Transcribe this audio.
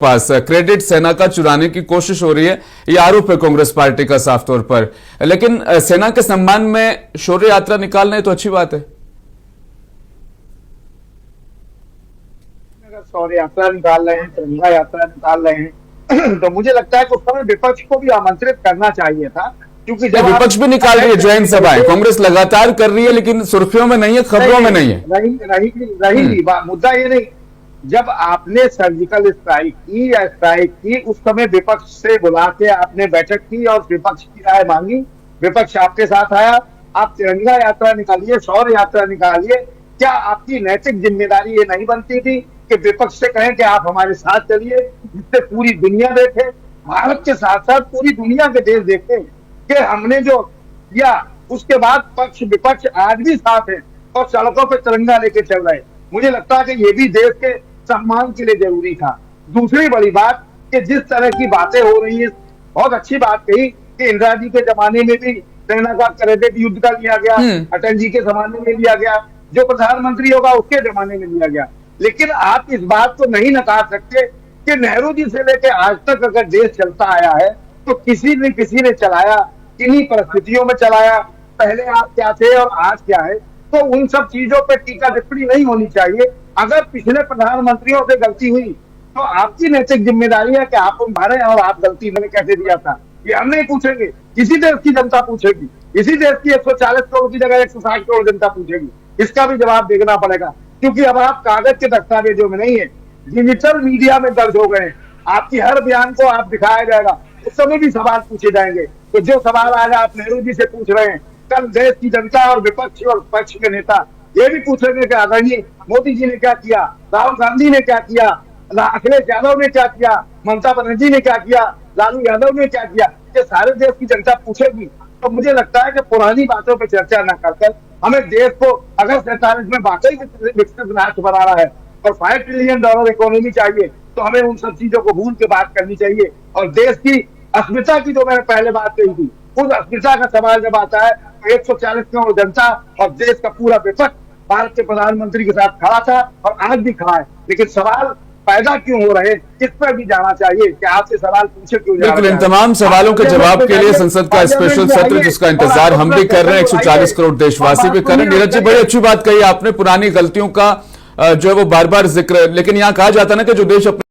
पास credit सेना का चुराने की कोशिश हो रही है, ये आरोप है कांग्रेस पार्टी का साफ तौर पर। लेकिन सेना के सम्मान में शौर्य यात्रा निकालना है तो अच्छी बात है। अगर शौर्य यात्रा निकाल रहे हैं, तिरंगा यात्रा निकाल रहे हैं तो मुझे लगता है कि उस समय विपक्ष को भी आमंत्रित करना चाहिए था, क्योंकि जब विपक्ष भी निकाल रही है जैन सभाएं, कांग्रेस लगातार कर रही है, लेकिन सुर्खियों में नहीं है, खबरों में नहीं है। रही मुद्दा ये नहीं। जब आपने सर्जिकल स्ट्राइक की या स्ट्राइक की, उस समय विपक्ष से बुला के आपने बैठक की और विपक्ष की राय मांगी, विपक्ष आपके साथ आया, आप तिरंगा यात्रा निकालिए, शौर्य यात्रा निकालिए। क्या आपकी नैतिक जिम्मेदारी ये नहीं बनती थी कि विपक्ष से कहें कि आप हमारे साथ चलिए, जिससे पूरी दुनिया देखे, भारत के साथ साथ पूरी दुनिया के देश देखें कि हमने जो किया। उसके बाद पक्ष विपक्ष आज भी साथ है और सड़कों पर तिरंगा लेके चल रहे हैं। मुझे लगता है कि ये भी देश के सम्मान के लिए जरूरी था। दूसरी बड़ी बात कि जिस तरह की बातें हो रही है, बहुत अच्छी बात कही कि इंदिरा जी के जमाने में भी सेना का क्रेडिट युद्ध का लिया गया, अटल जी के जमाने में लिया गया, जो प्रधानमंत्री होगा उसके जमाने में लिया गया। लेकिन आप इस बात को नहीं नकार सकते कि नेहरू जी से लेकर आज तक अगर देश चलता आया है तो किसी ने चलाया, किन्हीं परिस्थितियों में चलाया। पहले आप क्या थे और आज क्या है, तो उन सब चीजों पर टीका टिप्पणी नहीं होनी चाहिए। अगर पिछले प्रधानमंत्रियों से गलती हुई तो आपकी नैतिक जिम्मेदारी है कि आप मारे और आप गलती मैंने कैसे दिया था, ये हम नहीं पूछेंगे, किसी देश की जनता पूछेगी। इसी देश की 140 करोड़ की जगह 160 करोड़ जनता पूछेगी। इसका भी जवाब देखना पड़ेगा, क्योंकि अब आप कागज के दस्तावेजों में नहीं है, डिजिटल मीडिया में दर्ज हो गए। आपकी हर बयान को आप दिखाया जाएगा, उस समय भी सवाल पूछे जाएंगे। तो जो सवाल आज आप नेहरू जी से पूछ रहे हैं, कल देश की जनता और विपक्ष और पक्ष के नेता ये भी पूछेंगे कि आदरणीय मोदी जी ने क्या किया, राहुल गांधी ने क्या किया, अखिलेश यादव ने क्या किया, ममता बनर्जी ने क्या किया, लालू यादव ने क्या किया। ये सारे देश की जनता पूछेगी। तो मुझे लगता है कि पुरानी बातों पर चर्चा न करकर हमें देश को अगर 47 में वाकई विकसित राष्ट्र बनाना है और $5 ट्रिलियन इकोनॉमी चाहिए, तो हमें उन सब चीजों को भूल के बात करनी चाहिए। और देश की अस्मिता की जो मैंने पहले बात कही थी, उस अस्मिता का सवाल जब आता है तो 140 करोड़ जनता और देश का पूरा विपक्ष भारत के प्रधानमंत्री के साथ खड़ा था और आज भी खड़ा है। लेकिन सवाल पैदा क्यों हो रहे हैं, इस पर भी जाना चाहिए कि आपसे सवाल पूछे क्यों जा रहे हैं। बिल्कुल, इन तमाम सवालों के जवाब के लिए संसद का स्पेशल सत्र, जिसका इंतजार हम भी कर रहे हैं, 140 करोड़ देशवासी भी कर रहे हैं। नीरज जी, बड़ी अच्छी बात कही आपने, पुरानी गलतियों का जो है वो बार बार जिक्र, लेकिन यहाँ कहा जाता ना कि जो देश अपने